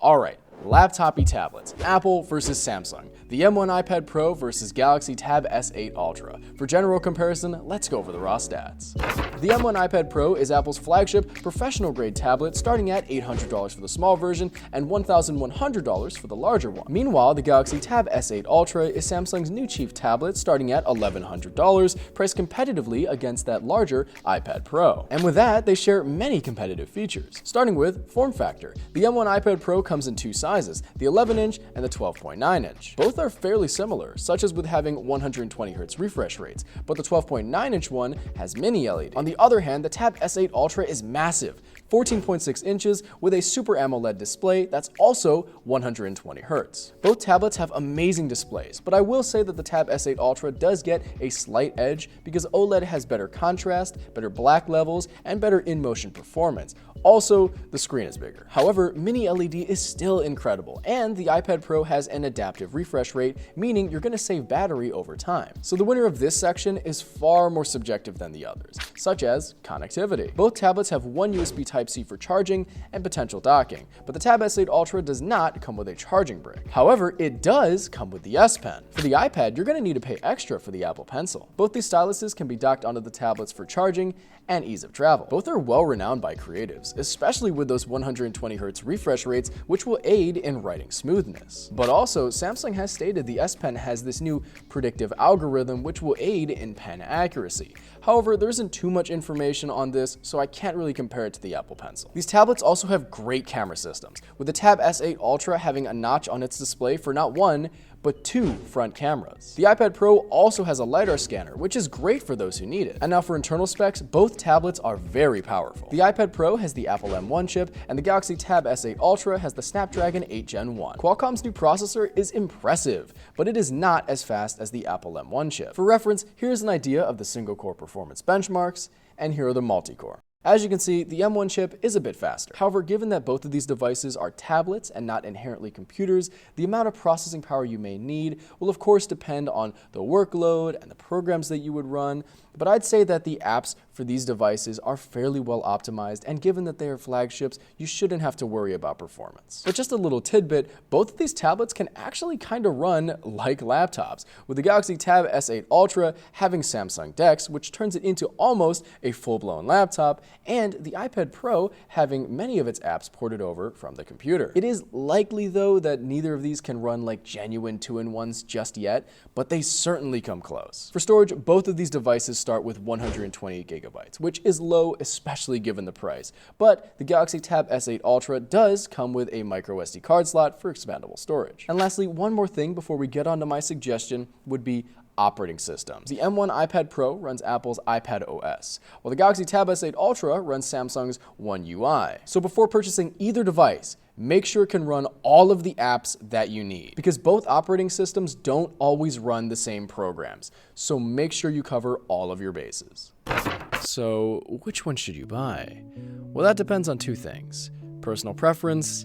Alright, laptop-y tablets. Apple versus Samsung. The M1 iPad Pro versus Galaxy Tab S8 Ultra. For general comparison, let's go over the raw stats. The M1 iPad Pro is Apple's flagship professional-grade tablet, starting at $800 for the small version and $1,100 for the larger one. Meanwhile, the Galaxy Tab S8 Ultra is Samsung's new cheap tablet, starting at $1,100, priced competitively against that larger iPad Pro. And with that, they share many competitive features. Starting with form factor. The M1 iPad Pro comes in two sizes, the 11-inch and the 12.9-inch. Both are fairly similar, such as with having 120Hz refresh rates, but the 12.9-inch one has mini LED. On the other hand, the Tab S8 Ultra is massive, 14.6 inches with a Super AMOLED display that's also 120Hz. Both tablets have amazing displays, but I will say that the Tab S8 Ultra does get a slight edge because OLED has better contrast, better black levels, and better in-motion performance. Also, the screen is bigger. However, mini LED is still incredible, and the iPad Pro has an adaptive refresh rate, meaning you're going to save battery over time. So the winner of this section is far more subjective than the others, such as connectivity. Both tablets have one USB Type-C for charging and potential docking, but the Tab S8 Ultra does not come with a charging brick. However, it does come with the S Pen. For the iPad, you're going to need to pay extra for the Apple Pencil. Both these styluses can be docked onto the tablets for charging and ease of travel. Both are well renowned by creatives, especially with those 120Hz refresh rates, which will aid in writing smoothness. But also, Samsung has stated the S Pen has this new predictive algorithm which will aid in pen accuracy. However, there isn't too much information on this, so I can't really compare it to the Apple Pencil. These tablets also have great camera systems, with the Tab S8 Ultra having a notch on its display for not one, but two front cameras. The iPad Pro also has a LiDAR scanner, which is great for those who need it. And now for internal specs, both tablets are very powerful. The iPad Pro has the Apple M1 chip, and the Galaxy Tab S8 Ultra has the Snapdragon 8 Gen 1. Qualcomm's new processor is impressive, but it is not as fast as the Apple M1 chip. For reference, here's an idea of the single-core performance benchmarks, and here are the multi-core. As you can see, the M1 chip is a bit faster. However, given that both of these devices are tablets and not inherently computers, the amount of processing power you may need will of course depend on the workload and the programs that you would run, but I'd say that the apps for these devices are fairly well optimized, and given that they are flagships, you shouldn't have to worry about performance. But just a little tidbit, both of these tablets can actually kind of run like laptops, with the Galaxy Tab S8 Ultra having Samsung DeX, which turns it into almost a full-blown laptop, and the iPad Pro having many of its apps ported over from the computer. It is likely, though, that neither of these can run like genuine two-in-ones just yet, but they certainly come close. For storage, both of these devices start with 128 gigabytes, which is low, especially given the price. But the Galaxy Tab S8 Ultra does come with a micro SD card slot for expandable storage. And lastly, one more thing before we get on to my suggestion would be operating systems. The M1 iPad Pro runs Apple's iPad OS, while the Galaxy Tab S8 Ultra runs Samsung's One UI. So before purchasing either device, make sure it can run all of the apps that you need, because both operating systems don't always run the same programs. So make sure you cover all of your bases. So which one should you buy? Well, that depends on two things: personal preference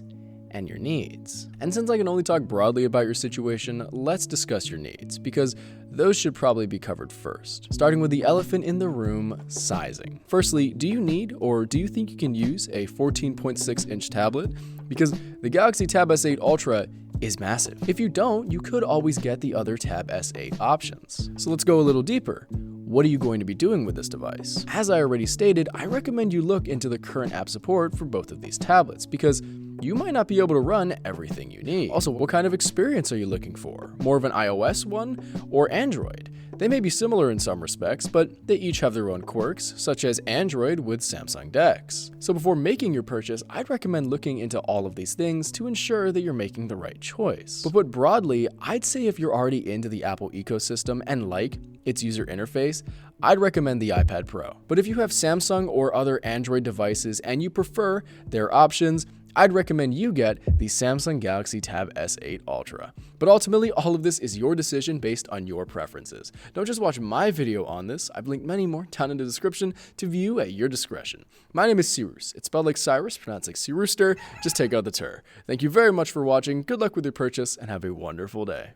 and your needs. And since I can only talk broadly about your situation, let's discuss your needs, because those should probably be covered first. Starting with the elephant in the room, sizing. Firstly, do you need or do you think you can use a 14.6-inch tablet? Because the Galaxy Tab S8 Ultra is massive. If you don't, you could always get the other Tab S8 options. So let's go a little deeper. What are you going to be doing with this device? As I already stated, I recommend you look into the current app support for both of these tablets, because you might not be able to run everything you need. Also, what kind of experience are you looking for? More of an iOS one or Android? They may be similar in some respects, but they each have their own quirks, such as Android with Samsung DeX. So before making your purchase, I'd recommend looking into all of these things to ensure that you're making the right choice. But put broadly, I'd say if you're already into the Apple ecosystem and like its user interface, I'd recommend the iPad Pro. But if you have Samsung or other Android devices and you prefer their options, I'd recommend you get the Samsung Galaxy Tab S8 Ultra. But ultimately, all of this is your decision based on your preferences. Don't just watch my video on this. I've linked many more down in the description to view at your discretion. My name is Seeroos. It's spelled like Cyrus, pronounced like seerooster. Just take out the tur. Thank you very much for watching. Good luck with your purchase and have a wonderful day.